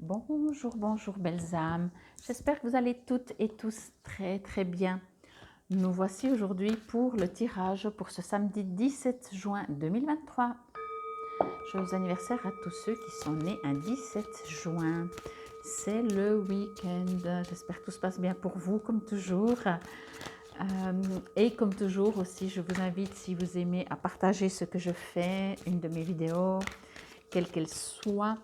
Bonjour, bonjour belles âmes. J'espère que vous allez toutes et tous très très bien. Nous voici aujourd'hui pour le tirage pour ce samedi 17 juin 2023. Joyeux anniversaire à tous ceux qui sont nés un 17 juin. C'est le week-end. J'espère que tout se passe bien pour vous comme toujours. Et comme toujours aussi, je vous invite, si vous aimez, à partager ce que je fais, une de mes vidéos, quelle qu'elle soit.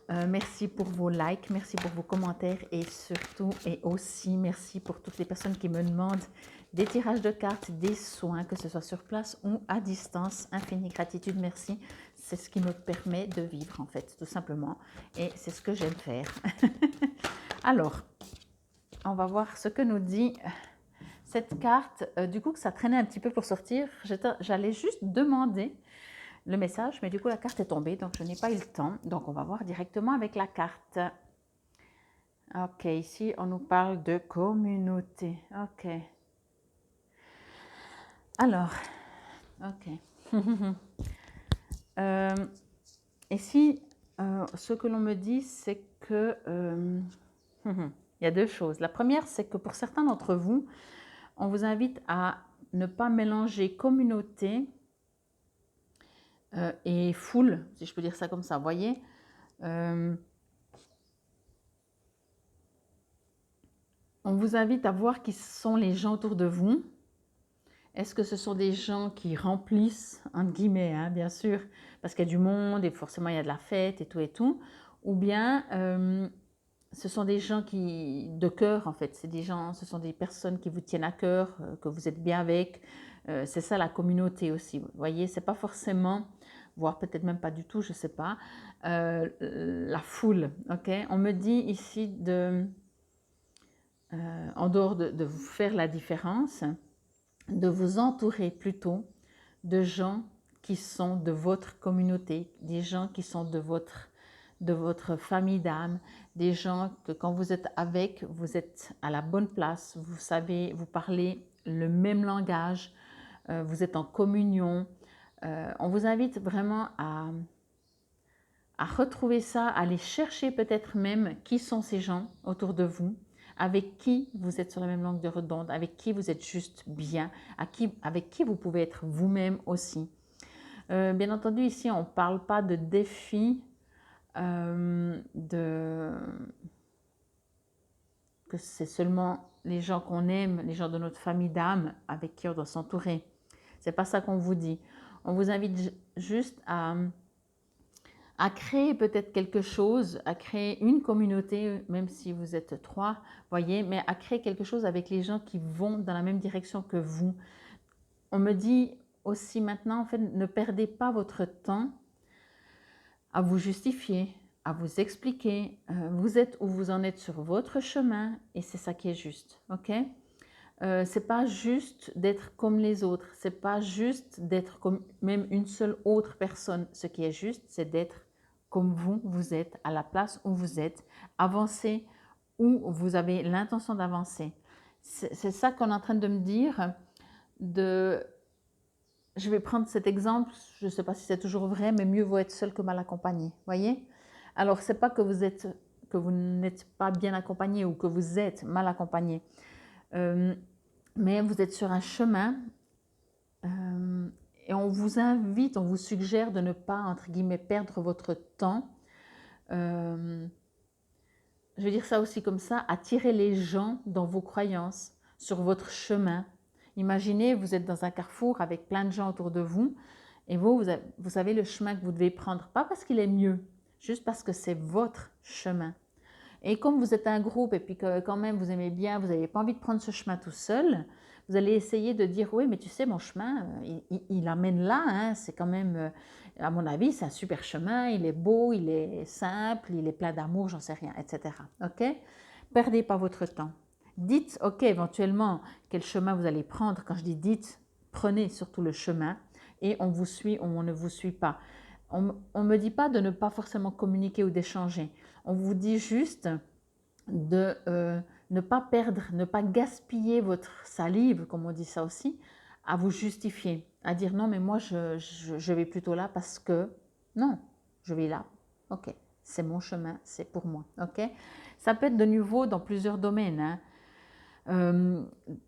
Merci pour vos likes, merci pour vos commentaires et surtout et aussi merci pour toutes les personnes qui me demandent des tirages de cartes, des soins, que ce soit sur place ou à distance. Infinie gratitude, merci. C'est ce qui me permet de vivre en fait, tout simplement. Et c'est ce que j'aime faire. Alors, on va voir ce que nous dit cette carte. Du coup, que ça traînait un petit peu pour sortir. J'allais juste demander le message, mais du coup la carte est tombée, donc je n'ai pas eu le temps. Donc on va voir directement avec la carte. Ok, ici on nous parle de communauté. Ok. Alors, ok. Ici, ce que l'on me dit, c'est que il y a deux choses. La première, c'est que pour certains d'entre vous, on vous invite à ne pas mélanger communauté et foule, si je peux dire ça comme ça. Vous voyez, on vous invite à voir qui sont les gens autour de vous. Est-ce que ce sont des gens qui remplissent, entre guillemets, hein, bien sûr, parce qu'il y a du monde et forcément il y a de la fête et tout, ou bien ce sont des gens de cœur en fait, ce sont des personnes qui vous tiennent à cœur, que vous êtes bien avec, c'est ça la communauté aussi, vous voyez, c'est pas forcément, voire peut-être même pas du tout, je sais pas, la foule, ok. On me dit ici en dehors de vous faire la différence, de vous entourer plutôt de gens qui sont de votre communauté, des gens qui sont de votre famille d'âme, des gens que quand vous êtes avec, vous êtes à la bonne place, vous savez, vous parlez le même langage, vous êtes en communion. On vous invite vraiment à retrouver ça, à aller chercher peut-être même qui sont ces gens autour de vous, avec qui vous êtes sur la même longueur d'onde, avec qui vous êtes juste bien, avec qui vous pouvez être vous-même aussi. Bien entendu, ici, on ne parle pas de défi, que c'est seulement les gens qu'on aime, les gens de notre famille d'âme avec qui on doit s'entourer. Ce n'est pas ça qu'on vous dit. On vous invite juste à créer peut-être quelque chose, à créer une communauté, même si vous êtes trois, voyez, mais à créer quelque chose avec les gens qui vont dans la même direction que vous. On me dit aussi maintenant, en fait, ne perdez pas votre temps à vous justifier, à vous expliquer. Vous êtes où vous en êtes sur votre chemin et c'est ça qui est juste, ok? C'est pas juste d'être comme les autres, c'est pas juste d'être comme même une seule autre personne. Ce qui est juste, c'est d'être comme vous êtes, à la place où vous êtes, avancer où vous avez l'intention d'avancer. C'est ça qu'on est en train de me dire. Je vais prendre cet exemple, je ne sais pas si c'est toujours vrai, mais mieux vaut être seul que mal accompagné. Voyez? Alors, ce n'est pas que vous n'êtes pas bien accompagné ou que vous êtes mal accompagné, mais vous êtes sur un chemin et on vous invite, on vous suggère de ne pas, entre guillemets, perdre votre temps. Je vais dire ça aussi comme ça, attirer les gens dans vos croyances, sur votre chemin. Imaginez, vous êtes dans un carrefour avec plein de gens autour de vous et vous savez le chemin que vous devez prendre, pas parce qu'il est mieux, juste parce que c'est votre chemin. Et comme vous êtes un groupe et puis que quand même vous aimez bien, vous n'avez pas envie de prendre ce chemin tout seul, vous allez essayer de dire oui, mais tu sais, mon chemin, il amène là, hein, c'est quand même, à mon avis, c'est un super chemin, il est beau, il est simple, il est plein d'amour, j'en sais rien, etc. Ok? Perdez pas votre temps. Dites, ok, éventuellement, quel chemin vous allez prendre. Quand je dis dites, prenez surtout le chemin et on vous suit ou on ne vous suit pas. On ne me dit pas de ne pas forcément communiquer ou d'échanger. On vous dit juste de ne pas perdre, ne pas gaspiller votre salive, comme on dit ça aussi, à vous justifier, à dire non, mais moi je vais plutôt là parce que non, je vais là. Ok, c'est mon chemin, c'est pour moi. Ok? Ça peut être de nouveau dans plusieurs domaines. Hein.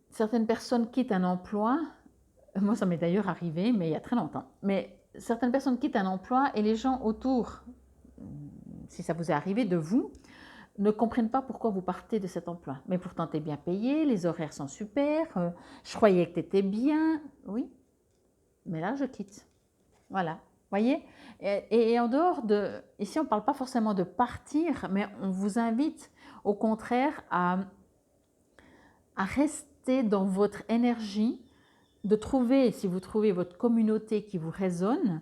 Certaines personnes quittent un emploi. Moi, ça m'est d'ailleurs arrivé, mais il y a très longtemps. Mais certaines personnes quittent un emploi et les gens autour, si ça vous est arrivé de vous, ne comprennent pas pourquoi vous partez de cet emploi. Mais pourtant, tu es bien payé, les horaires sont super, je croyais que tu étais bien. Oui, mais là, je quitte. Voilà, voyez, et en dehors de... Ici, on ne parle pas forcément de partir, mais on vous invite au contraire à rester dans votre énergie, de trouver, si vous trouvez votre communauté qui vous résonne,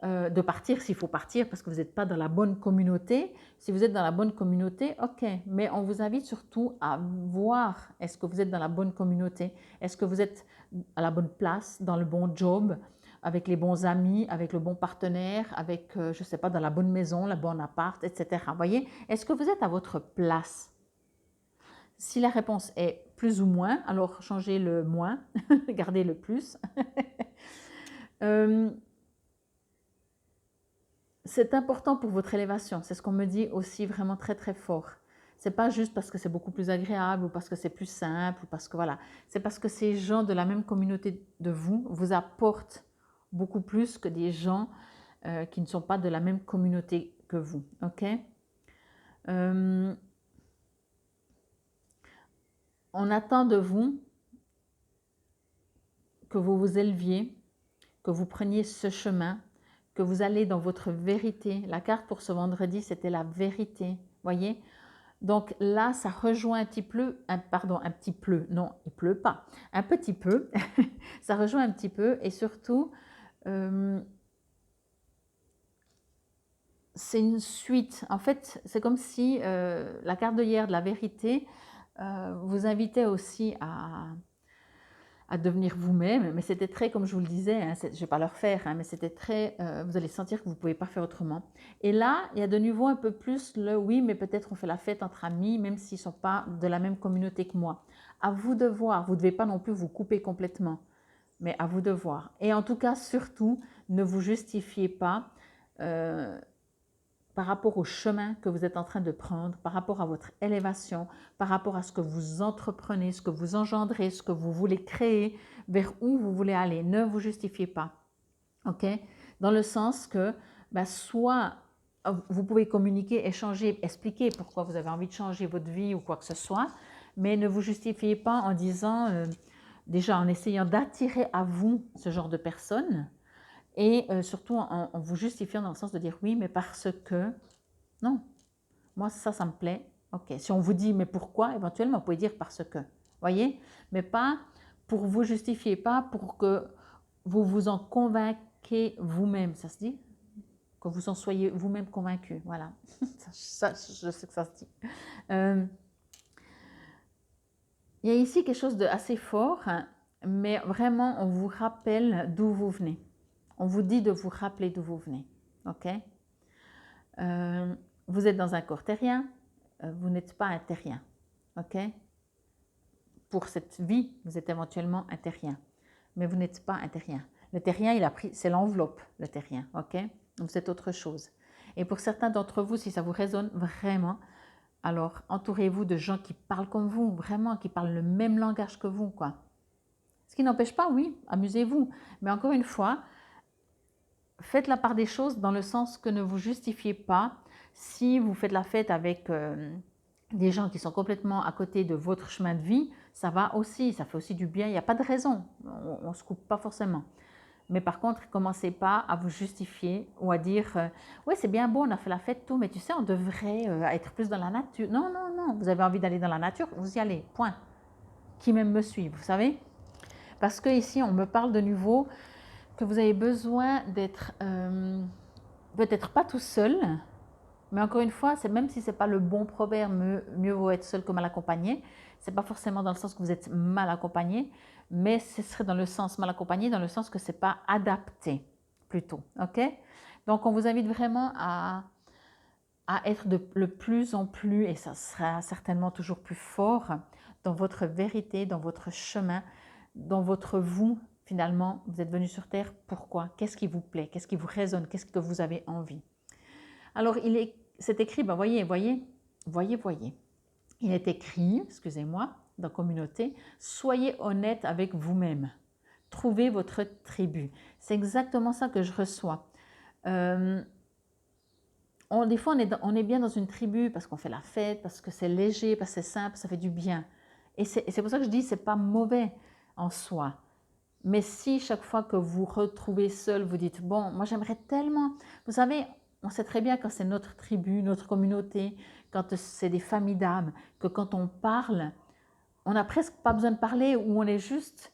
de partir s'il faut partir parce que vous n'êtes pas dans la bonne communauté. Si vous êtes dans la bonne communauté, ok, mais on vous invite surtout à voir est-ce que vous êtes dans la bonne communauté, est-ce que vous êtes à la bonne place, dans le bon job, avec les bons amis, avec le bon partenaire, avec, je ne sais pas, dans la bonne maison, la bonne appart, etc. Vous voyez, est-ce que vous êtes à votre place? Si la réponse est plus ou moins, alors changez le moins, gardez le plus. C'est important pour votre élévation, c'est ce qu'on me dit aussi vraiment très très fort. C'est pas juste parce que c'est beaucoup plus agréable ou parce que c'est plus simple ou parce que voilà, c'est parce que ces gens de la même communauté de vous apportent beaucoup plus que des gens qui ne sont pas de la même communauté que vous, ok? On attend de vous que vous vous éleviez, que vous preniez ce chemin, que vous allez dans votre vérité. La carte pour ce vendredi, c'était la vérité, voyez? Donc là, ça rejoint un petit peu, un petit peu, non, il pleut pas, un petit peu, ça rejoint un petit peu et surtout, c'est une suite. En fait, c'est comme si la carte de hier de la vérité vous invitait aussi à devenir vous-même, mais c'était très, comme je vous le disais, hein, je ne vais pas le refaire, hein, mais c'était très, vous allez sentir que vous ne pouvez pas faire autrement. Et là, il y a de nouveau un peu plus le oui, mais peut-être on fait la fête entre amis, même s'ils ne sont pas de la même communauté que moi. À vous de voir, vous ne devez pas non plus vous couper complètement, mais à vous de voir. Et en tout cas, surtout, ne vous justifiez pas par rapport au chemin que vous êtes en train de prendre, par rapport à votre élévation, par rapport à ce que vous entreprenez, ce que vous engendrez, ce que vous voulez créer, vers où vous voulez aller. Ne vous justifiez pas, ok? Dans le sens que soit vous pouvez communiquer, échanger, expliquer pourquoi vous avez envie de changer votre vie ou quoi que ce soit, mais ne vous justifiez pas en disant, déjà en essayant d'attirer à vous ce genre de personnes, et surtout en vous justifiant dans le sens de dire oui, mais parce que, non, moi ça me plaît, ok. Si on vous dit mais pourquoi, éventuellement vous pouvez dire parce que, voyez, mais pas pour vous justifier, pas pour que vous vous en convainquez vous-même, ça se dit? Que vous en soyez vous-même convaincu, voilà. Ça, je sais que ça se dit. Il y a ici quelque chose d'assez fort, hein, mais vraiment on vous rappelle d'où vous venez. On vous dit de vous rappeler d'où vous venez, ok? Vous êtes dans un corps terrien, vous n'êtes pas un terrien, ok? Pour cette vie, vous êtes éventuellement un terrien, mais vous n'êtes pas un terrien. Le terrien, c'est l'enveloppe, le terrien, ok? Donc c'est autre chose. Et pour certains d'entre vous, si ça vous résonne vraiment, alors entourez-vous de gens qui parlent comme vous, vraiment, qui parlent le même langage que vous, quoi. Ce qui n'empêche pas, oui, amusez-vous, mais encore une fois, faites la part des choses dans le sens que ne vous justifiez pas si vous faites la fête avec des gens qui sont complètement à côté de votre chemin de vie, ça va aussi, ça fait aussi du bien, il n'y a pas de raison, on ne se coupe pas forcément. Mais par contre, commencez pas à vous justifier ou à dire oui, c'est bien beau, on a fait la fête, tout, mais tu sais, on devrait être plus dans la nature. Non, non, non, vous avez envie d'aller dans la nature, vous y allez, point. Qui même me suit, vous savez? Parce que ici, on me parle de nouveau que vous avez besoin d'être peut-être pas tout seul, mais encore une fois, même si ce n'est pas le bon proverbe, mieux vaut être seul que mal accompagné, ce n'est pas forcément dans le sens que vous êtes mal accompagné, mais ce serait dans le sens mal accompagné, dans le sens que ce n'est pas adapté, plutôt, ok? Donc, on vous invite vraiment à être de plus en plus, et ça sera certainement toujours plus fort, dans votre vérité, dans votre chemin, dans votre vous. Finalement, vous êtes venu sur Terre, pourquoi? Qu'est-ce qui vous plaît? Qu'est-ce qui vous résonne? Qu'est-ce que vous avez envie? Alors, c'est écrit, ben voyez. Il est écrit, excusez-moi, dans communauté, soyez honnête avec vous-même. Trouvez votre tribu. C'est exactement ça que je reçois. Des fois, on est bien dans une tribu parce qu'on fait la fête, parce que c'est léger, parce que c'est simple, ça fait du bien. Et c'est pour ça que je dis, c'est pas mauvais en soi. Mais si chaque fois que vous retrouvez seul, vous dites, bon, moi j'aimerais tellement, vous savez, on sait très bien quand c'est notre tribu, notre communauté, quand c'est des familles d'âmes, que quand on parle, on n'a presque pas besoin de parler, ou on est juste,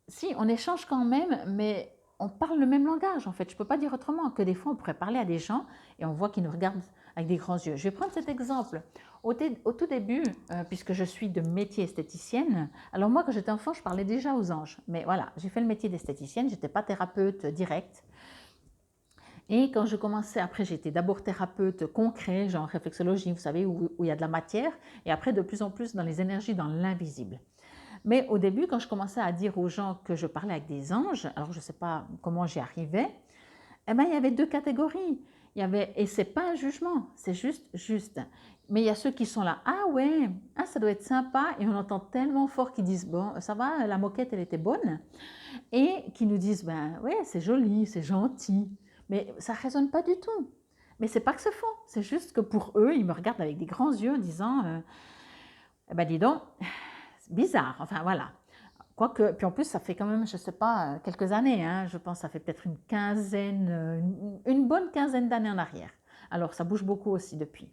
si, on échange quand même, mais on parle le même langage en fait. Je ne peux pas dire autrement que des fois on pourrait parler à des gens et on voit qu'ils nous regardent avec des grands yeux. Je vais prendre cet exemple. Au tout début, puisque je suis de métier esthéticienne, alors moi quand j'étais enfant, je parlais déjà aux anges. Mais voilà, j'ai fait le métier d'esthéticienne, je n'étais pas thérapeute directe. Et quand je commençais, après j'étais d'abord thérapeute concret, genre réflexologie, vous savez, où il y a de la matière, et après de plus en plus dans les énergies, dans l'invisible. Mais au début, quand je commençais à dire aux gens que je parlais avec des anges, alors je ne sais pas comment j'y arrivais, eh ben, il y avait deux catégories. Et ce n'est pas un jugement, c'est juste. Mais il y a ceux qui sont là, ah ouais, ah, ça doit être sympa, et on entend tellement fort qu'ils disent, bon, ça va, la moquette, elle était bonne, et qui nous disent, ben ouais, c'est joli, c'est gentil, mais ça ne résonne pas du tout. Mais c'est pas que c'est faux, c'est juste que pour eux, ils me regardent avec des grands yeux en disant, eh ben dis donc, bizarre, enfin voilà. Quoique, puis en plus, ça fait quand même, je ne sais pas, quelques années, hein, je pense, ça fait peut-être une bonne quinzaine d'années en arrière. Alors, ça bouge beaucoup aussi depuis.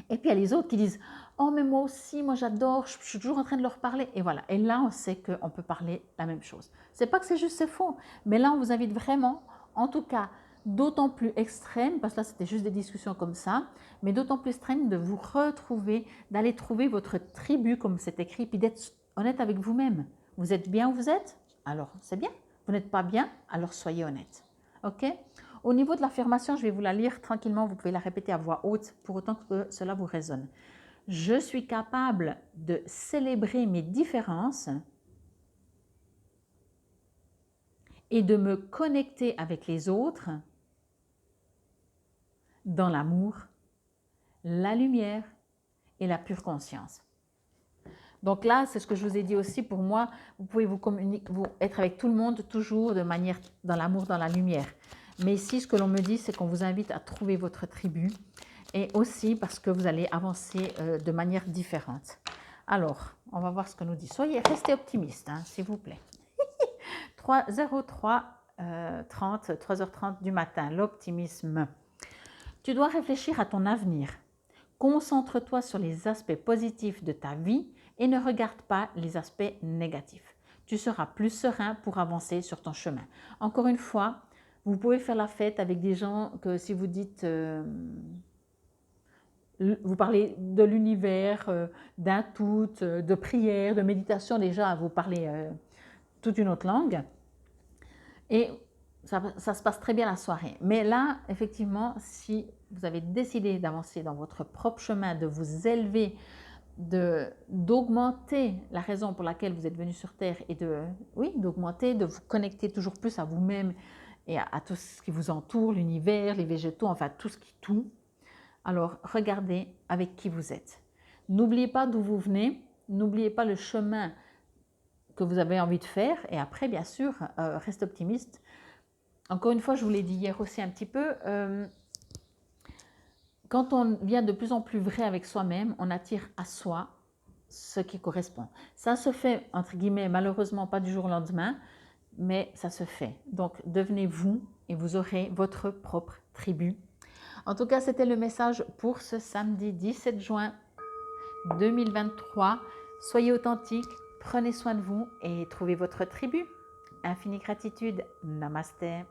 Et puis, il y a les autres qui disent, oh, mais moi aussi, moi j'adore, je suis toujours en train de leur parler. Et voilà, et là, on sait qu'on peut parler la même chose. C'est pas que c'est juste, c'est faux, mais là, on vous invite vraiment, en tout cas, d'autant plus extrême, parce que là, c'était juste des discussions comme ça, mais d'autant plus extrême de vous retrouver, d'aller trouver votre tribu, comme c'est écrit, puis d'être honnête avec vous-même. Vous êtes bien où vous êtes? Alors, c'est bien. Vous n'êtes pas bien? Alors, soyez honnête. OK? Au niveau de l'affirmation, je vais vous la lire tranquillement. Vous pouvez la répéter à voix haute pour autant que cela vous résonne. Je suis capable de célébrer mes différences et de me connecter avec les autres dans l'amour, la lumière et la pure conscience. Donc là, c'est ce que je vous ai dit aussi, pour moi, vous pouvez vous être avec tout le monde toujours de manière dans l'amour, dans la lumière. Mais ici, ce que l'on me dit, c'est qu'on vous invite à trouver votre tribu et aussi parce que vous allez avancer de manière différente. Alors, on va voir ce que nous dit. Restez optimiste, hein, s'il vous plaît. 3h30 du matin, l'optimisme. Tu dois réfléchir à ton avenir. Concentre-toi sur les aspects positifs de ta vie et ne regarde pas les aspects négatifs. Tu seras plus serein pour avancer sur ton chemin. Encore une fois, vous pouvez faire la fête avec des gens que si vous dites, vous parlez de l'univers, d'un tout, de prière, de méditation, déjà vous parlez toute une autre langue. Et ça se passe très bien la soirée. Mais là, effectivement, si vous avez décidé d'avancer dans votre propre chemin, de vous élever, d'augmenter la raison pour laquelle vous êtes venu sur Terre et d'augmenter, de vous connecter toujours plus à vous-même et à tout ce qui vous entoure, l'univers, les végétaux, enfin tout. Alors, regardez avec qui vous êtes. N'oubliez pas d'où vous venez, n'oubliez pas le chemin que vous avez envie de faire et après, bien sûr, reste optimiste. Encore une fois, je vous l'ai dit hier aussi un petit peu, quand on vient de plus en plus vrai avec soi-même, on attire à soi ce qui correspond. Ça se fait, entre guillemets, malheureusement pas du jour au lendemain, mais ça se fait. Donc, devenez vous et vous aurez votre propre tribu. En tout cas, c'était le message pour ce samedi 17 juin 2023. Soyez authentiques, prenez soin de vous et trouvez votre tribu. Infinie gratitude. Namasté.